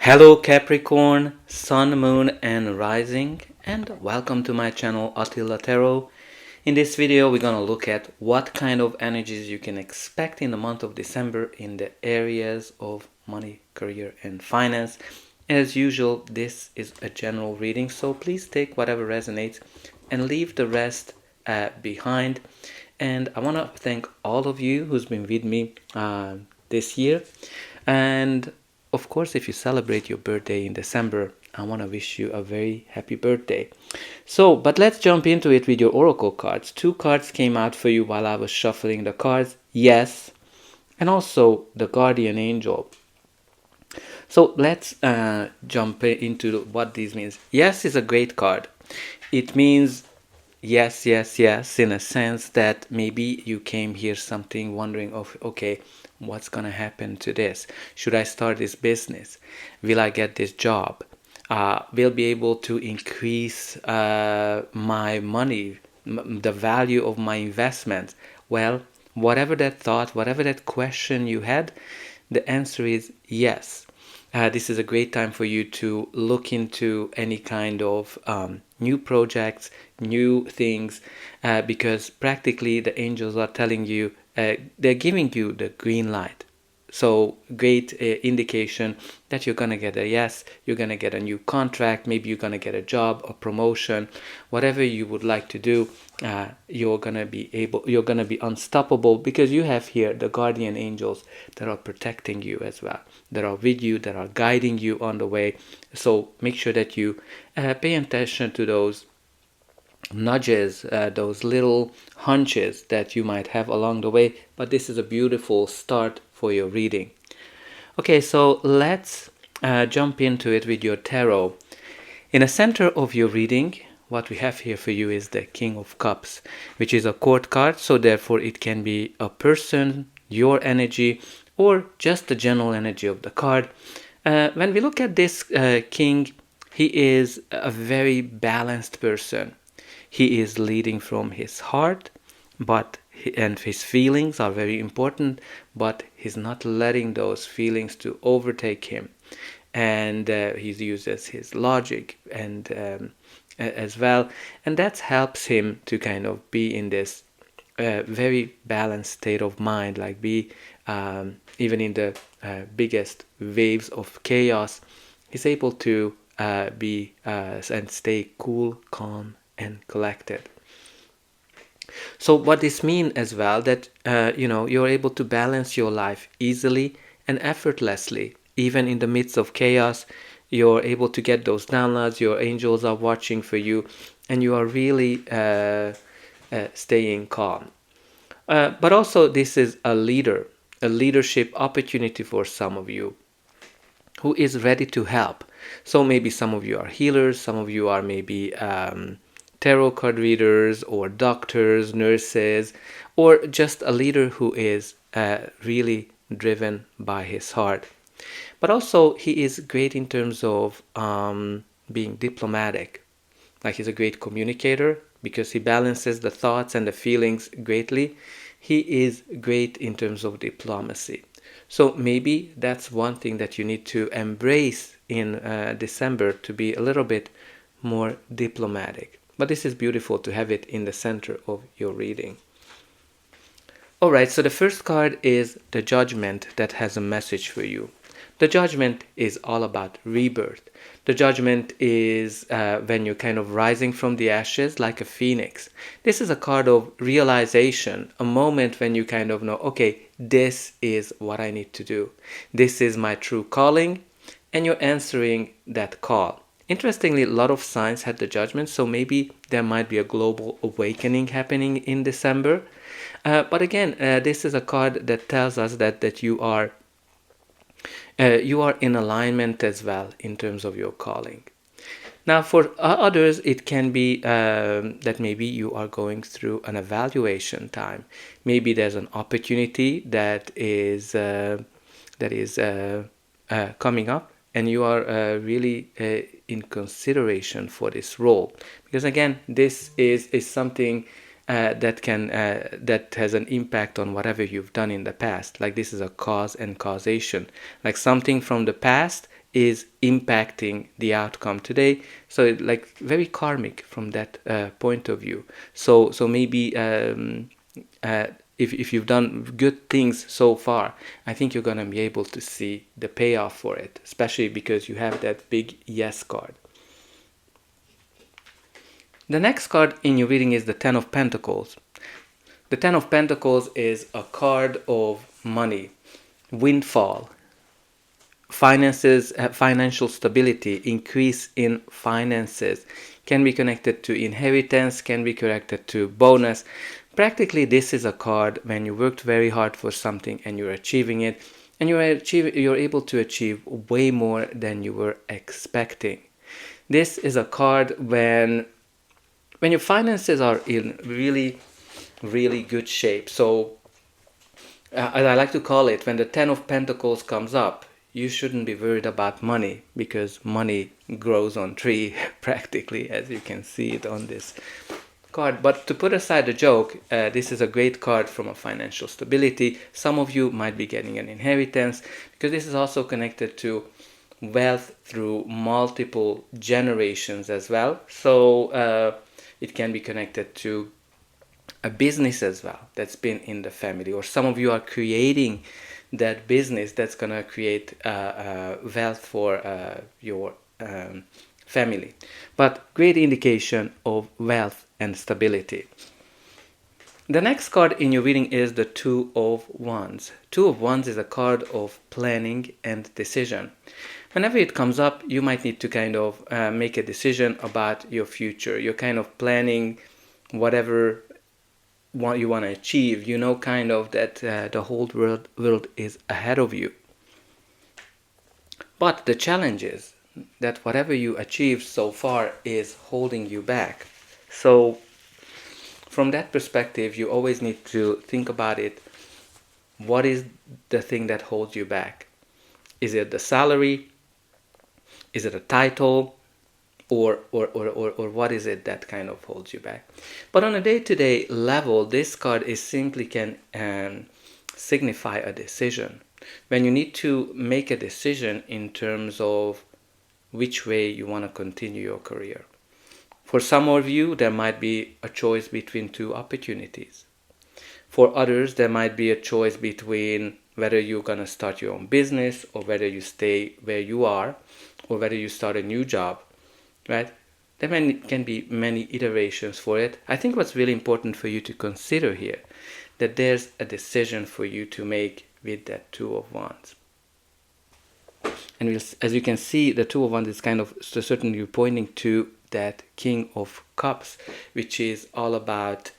Hello Capricorn, Sun, Moon and Rising, and welcome to my channel Attila Tarot. In this video we're gonna look at what kind of energies you can expect in the month of December in the areas of money, career and finance. As usual, this is a general reading, so please take whatever resonates and leave the rest behind. And I want to thank all of you who's been with me this year. And of course, if you celebrate your birthday in December, I want to wish you a very happy birthday. So, but let's jump into it with your oracle cards. Two cards came out for you while I was shuffling the cards. Yes, and also the guardian angel. So let's jump into what this means. Yes is a great card. It means yes, yes, yes, in a sense that maybe you came here something wondering of, okay, what's gonna happen to this? Should I start this business? Will I get this job? Will be able to increase my money, the value of my investments? Well, whatever that thought, whatever that question you had, the answer is yes. This is a great time for you to look into any kind of new projects, new things, because practically the angels are telling you, they're giving you the green light. So great indication that you're gonna get a yes, you're gonna get a new contract, maybe you're gonna get a job, a promotion, whatever you would like to do. You're gonna be unstoppable because you have here the guardian angels that are protecting you as well, that are with you, that are guiding you on the way. So make sure that you pay attention to those nudges, those little hunches that you might have along the way. But this is a beautiful start for your reading. Okay, so let's jump into it with your tarot. In the center of your reading, what we have here for you is the King of Cups, which is a court card, so therefore it can be a person, your energy, or just the general energy of the card. When we look at this king, he is a very balanced person. He is leading from his heart, and his feelings are very important, but he's not letting those feelings to overtake him. And he uses his logic and as well, and that helps him to kind of be in this very balanced state of mind, like be even in the biggest waves of chaos, he's able to be and stay cool, calm and collected. So what this means as well, that you're able to balance your life easily and effortlessly, even in the midst of chaos. You're able to get those downloads, your angels are watching for you, and you are really staying calm. But also this is a leadership opportunity for some of you who is ready to help. So maybe some of you are healers, some of you are maybe tarot card readers or doctors, nurses, or just a leader who is really driven by his heart. But also he is great in terms of being diplomatic. Like he's a great communicator because he balances the thoughts and the feelings greatly. He is great in terms of diplomacy. So maybe that's one thing that you need to embrace in December, to be a little bit more diplomatic. But this is beautiful to have it in the center of your reading. Alright, so the first card is the Judgment, that has a message for you. The Judgment is all about rebirth. The Judgment is when you're kind of rising from the ashes like a phoenix. This is a card of realization, a moment when you kind of know, okay, this is what I need to do. This is my true calling, and you're answering that call. Interestingly, a lot of signs had the Judgment, so maybe there might be a global awakening happening in December. But again, this is a card that tells us that you are in alignment as well in terms of your calling. Now, for others, it can be that maybe you are going through an evaluation time. Maybe there's an opportunity that is coming up, and you are really in consideration for this role. Because again, this is something that has an impact on whatever you've done in the past. Like this is a cause and causation. Like something from the past is impacting the outcome today. So like very karmic from that point of view. So maybe if you've done good things so far, I think you're gonna be able to see the payoff for it, especially because you have that big yes card. The next card in your reading is the Ten of Pentacles. The Ten of Pentacles is a card of money, windfall, finances, financial stability, increase in finances. Can be connected to inheritance, can be connected to bonus. Practically, this is a card when you worked very hard for something and you're achieving it, and you're able to achieve way more than you were expecting. This is a card when your finances are in really, really good shape. So, as I like to call it, when the Ten of Pentacles comes up, you shouldn't be worried about money, because money grows on tree practically, as you can see it on this card. But to put aside the joke, this is a great card from a financial stability. Some of you might be getting an inheritance, because this is also connected to wealth through multiple generations as well. So it can be connected to a business as well that's been in the family, or some of you are creating that business that's going to create wealth for your family. But great indication of wealth and stability. The next card in your reading is the Two of Wands. Two of Wands is a card of planning and decision. Whenever it comes up, you might need to kind of make a decision about your future. You're kind of planning whatever what you want to achieve. You know kind of that the whole world is ahead of you. But the challenge is that whatever you achieved so far is holding you back. So from that perspective, you always need to think about it. What is the thing that holds you back? Is it the salary? Is it a title? Or what is it that kind of holds you back? But on a day-to-day level, this card is simply can signify a decision. When you need to make a decision in terms of which way you want to continue your career. For some of you, there might be a choice between two opportunities. For others, there might be a choice between whether you're going to start your own business, or whether you stay where you are, or whether you start a new job. Right? There can be many iterations for it. I think what's really important for you to consider here, that there's a decision for you to make with that Two of Wands. And as you can see, the Two of Wands is kind of certainly pointing to that King of Cups, which is all about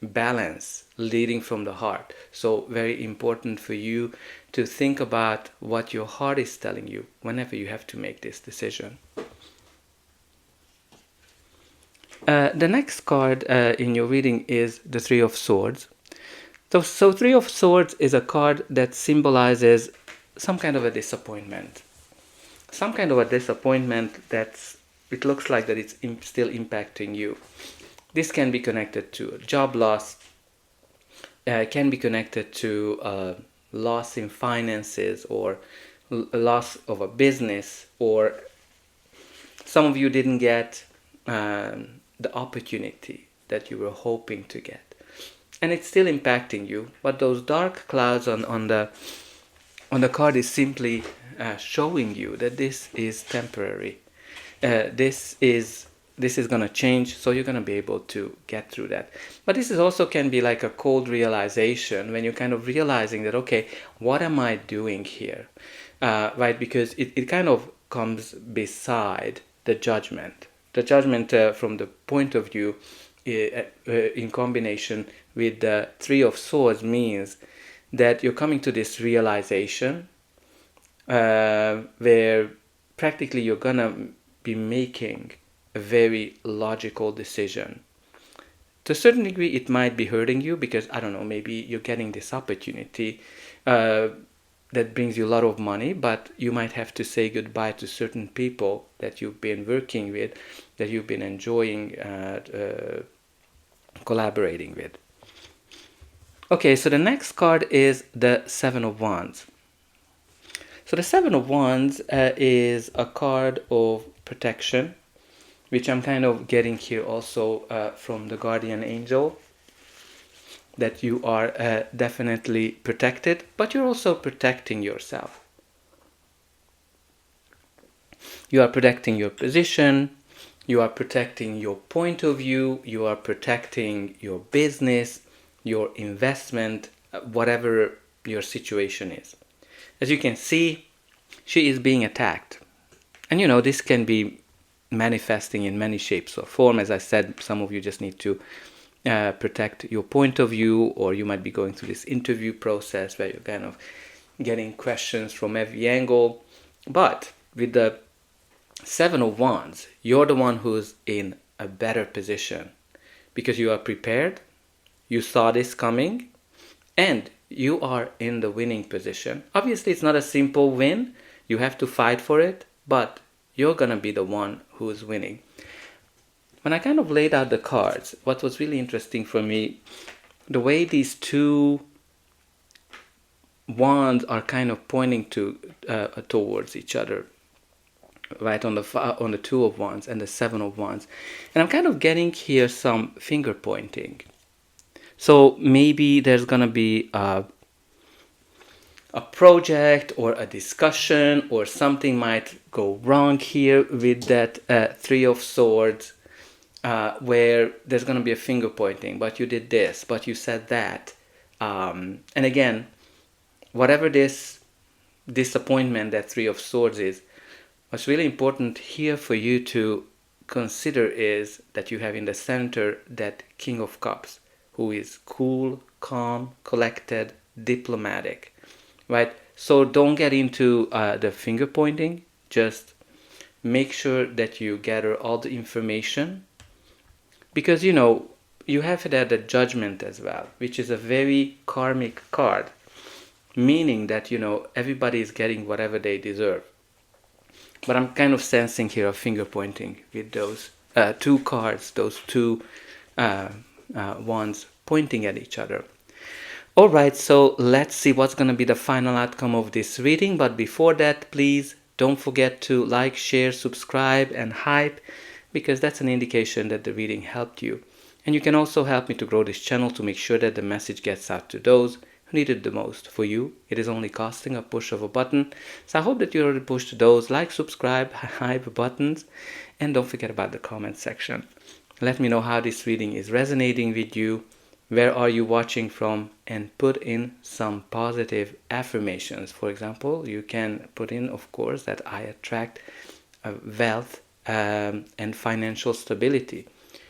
balance, leading from the heart. So very important for you to think about what your heart is telling you whenever you have to make this decision. The next card in your reading is the Three of Swords. So Three of Swords is a card that symbolizes some kind of a disappointment. Some kind of a disappointment it looks like that it's still impacting you. This can be connected to a job loss, can be connected to a loss in finances, or a loss of a business, or some of you didn't get the opportunity that you were hoping to get, and it's still impacting you. But those dark clouds on the card is simply showing you that this is temporary. This is gonna change, so you're gonna be able to get through that. But this is also can be like a cold realization, when you're kind of realizing that, okay, what am I doing here, right? Because it kind of comes beside the judgment. The judgment from the point of view in combination with the Three of Swords means that you're coming to this realization where practically you're gonna be making a very logical decision. To a certain degree, it might be hurting you, because I don't know, maybe you're getting this opportunity that brings you a lot of money, but you might have to say goodbye to certain people that you've been working with, that you've been enjoying collaborating with. Okay, so the next card is the Seven of Wands. So the Seven of Wands is a card of protection, which I'm kind of getting here also from the guardian angel, that you are definitely protected, but you're also protecting yourself. You are protecting your position, you are protecting your point of view, you are protecting your business, your investment, whatever your situation is. As you can see, she is being attacked. And this can be manifesting in many shapes or form. As I said, some of you just need to protect your point of view, or you might be going through this interview process where you're kind of getting questions from every angle. But with the Seven of Wands, you're the one who's in a better position because you are prepared, you saw this coming, and you are in the winning position. Obviously, it's not a simple win. You have to fight for it, but you're gonna be the one who's winning. When I kind of laid out the cards, what was really interesting for me, the way these two wands are kind of pointing towards each other, right, on the Two of Wands and the Seven of Wands. And I'm kind of getting here some finger pointing. So maybe there's gonna be a project or a discussion, or something might go wrong here with that Three of Swords, where there's gonna be a finger pointing, but you did this, but you said that. And again, whatever this disappointment that Three of Swords is, what's really important here for you to consider is that you have in the center that King of Cups, who is cool, calm, collected, diplomatic, right? So don't get into the finger pointing. Just make sure that you gather all the information, because you have it at the Judgment as well, which is a very karmic card, meaning that everybody is getting whatever they deserve. But I'm kind of sensing here a finger pointing with those two cards, those two wands pointing at each other. Alright, so let's see what's going to be the final outcome of this reading. But before that, please don't forget to like, share, subscribe, and hype, because that's an indication that the reading helped you. And you can also help me to grow this channel to make sure that the message gets out to those who need it the most. For you, it is only costing a push of a button. So I hope that you already pushed those like, subscribe, hype buttons, and don't forget about the comment section. Let me know how this reading is resonating with you. Where are you watching from? And put in some positive affirmations. For example, you can put in, of course, that I attract wealth and financial stability.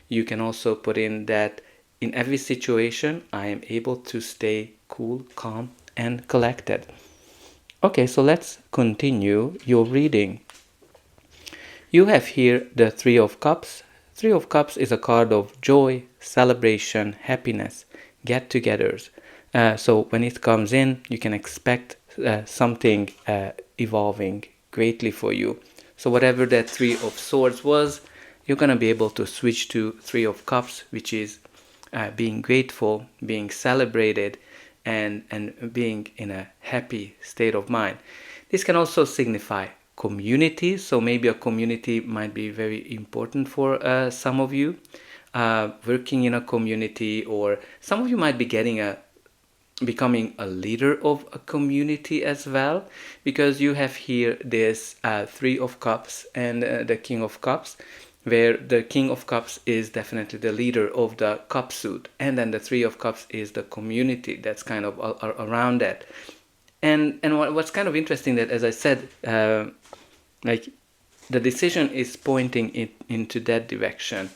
You can also put in that in every situation I am able to stay cool, calm, and collected. Okay, so let's continue your reading. You have here the Three of Cups. Three of Cups is a card of joy, celebration, happiness, get-togethers. So when it comes in, you can expect something evolving greatly for you. So whatever that Three of Swords was, you're going to be able to switch to Three of Cups, which is being grateful, being celebrated, and being in a happy state of mind. This can also signify community. So maybe a community might be very important for some of you, working in a community, or some of you might be becoming a leader of a community as well, because you have here this Three of Cups and the King of Cups, where the King of Cups is definitely the leader of the cup suit, and then the Three of Cups is the community that's kind of around that. And what's kind of interesting, that, as I said, like the decision is pointing into that direction,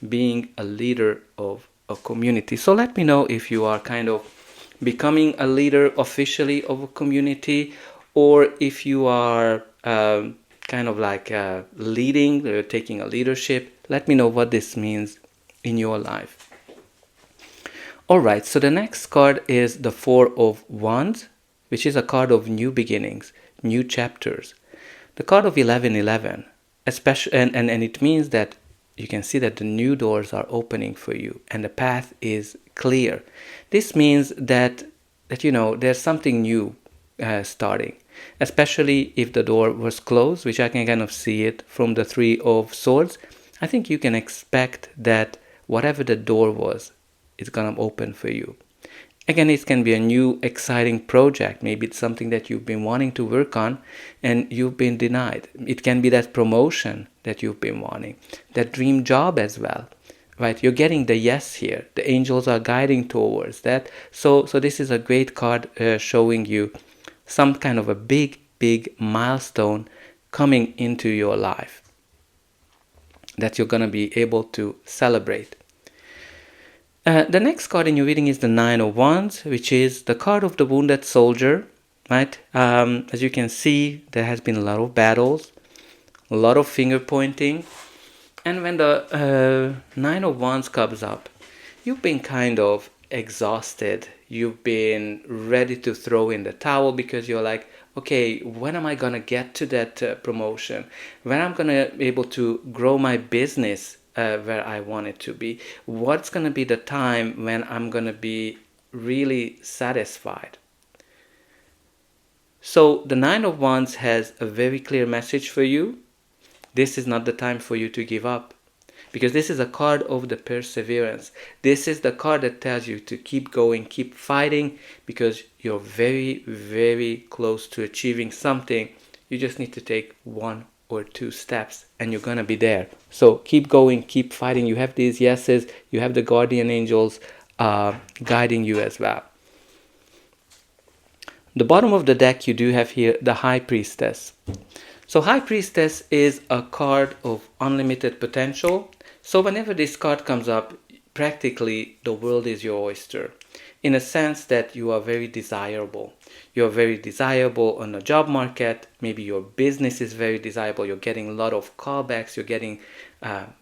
being a leader of a community. So let me know if you are kind of becoming a leader officially of a community, or if you are kind of like leading, or taking a leadership. Let me know what this means in your life. Alright, so the next card is the Four of Wands, which is a card of new beginnings, new chapters. The card of 1111, especially, and it means that you can see that the new doors are opening for you and the path is clear. This means that there's something new starting. especially if the door was closed, which I can kind of see it from the Three of Swords. I think you can expect that whatever the door was, it's gonna open for you. Again, it can be a new exciting project. Maybe it's something that you've been wanting to work on and you've been denied. It can be that promotion that you've been wanting, that dream job as well, right? You're getting the yes here. The angels are guiding towards that. So this is a great card showing you some kind of a big milestone coming into your life that you're going to be able to celebrate. The next card in your reading is the Nine of Wands, which is the card of the wounded soldier, right? As you can see, there has been a lot of battles, a lot of finger pointing. And when the Nine of Wands comes up, you've been kind of exhausted. You've been ready to throw in the towel because you're like, okay, when am I going to get to that promotion? When I'm going to be able to grow my business where I want it to be? What's going to be the time when I'm going to be really satisfied? So the Nine of Wands has a very clear message for you. This is not the time for you to give up, because this is a card of the perseverance. This is the card that tells you to keep going, keep fighting, because you're very close to achieving something. You just need to take 1 or 2 steps and you're gonna be there. So keep going, keep fighting. You have these yeses, you have the guardian angels guiding you as well. The bottom of the deck, you do have here the High Priestess. So High Priestess is a card of unlimited potential. So whenever this card comes up, practically the world is your oyster, in a sense that you are very desirable. You're very desirable on the job market. Maybe your business is very desirable. You're getting a lot of callbacks. You're getting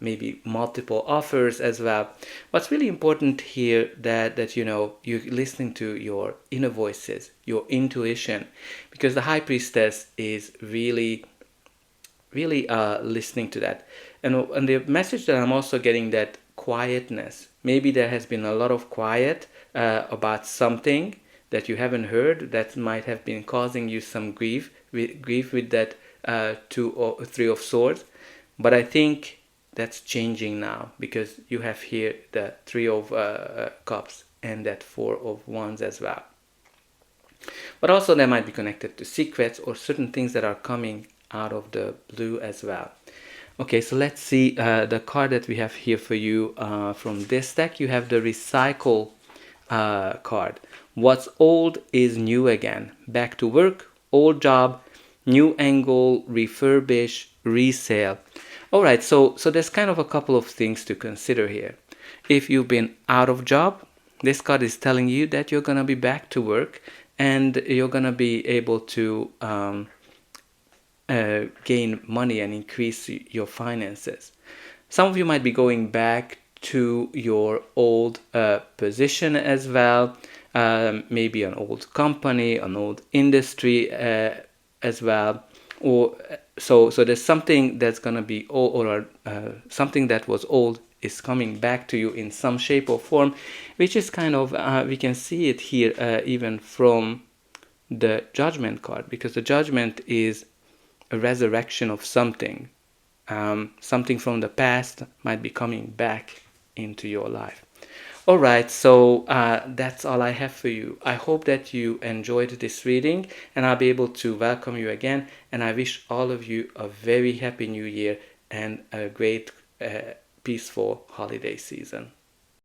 maybe multiple offers as well. What's really important here that you know, you're listening to your inner voices, your intuition, because the High Priestess is really listening to that. And the message that I'm also getting, that quietness. Maybe there has been a lot of quiet about something that you haven't heard that might have been causing you some grief with that 2 or 3 of Swords. But I think that's changing now, because you have here the 3 of Cups and that 4 of Wands as well. But also that might be connected to secrets or certain things that are coming out of the blue as well. Okay, so let's see the card that we have here for you from this deck. You have the Recycle card. What's old is new again. Back to work, old job, new angle, refurbish, resale. All right, so there's kind of a couple of things to consider here. If you've been out of job, this card is telling you that you're gonna be back to work and you're gonna be able to gain money and increase your finances. Some of you might be going back to your old position as well, maybe an old company, an old industry as well, or so there's something that's gonna be old, or something that was old is coming back to you in some shape or form, which is kind of we can see it here even from the Judgment card, because the Judgment is a resurrection of something. Something from the past might be coming back into your life. All right, so that's all I have for you. I hope that you enjoyed this reading, and I'll be able to welcome you again. And I wish all of you a very happy new year and a great peaceful holiday season.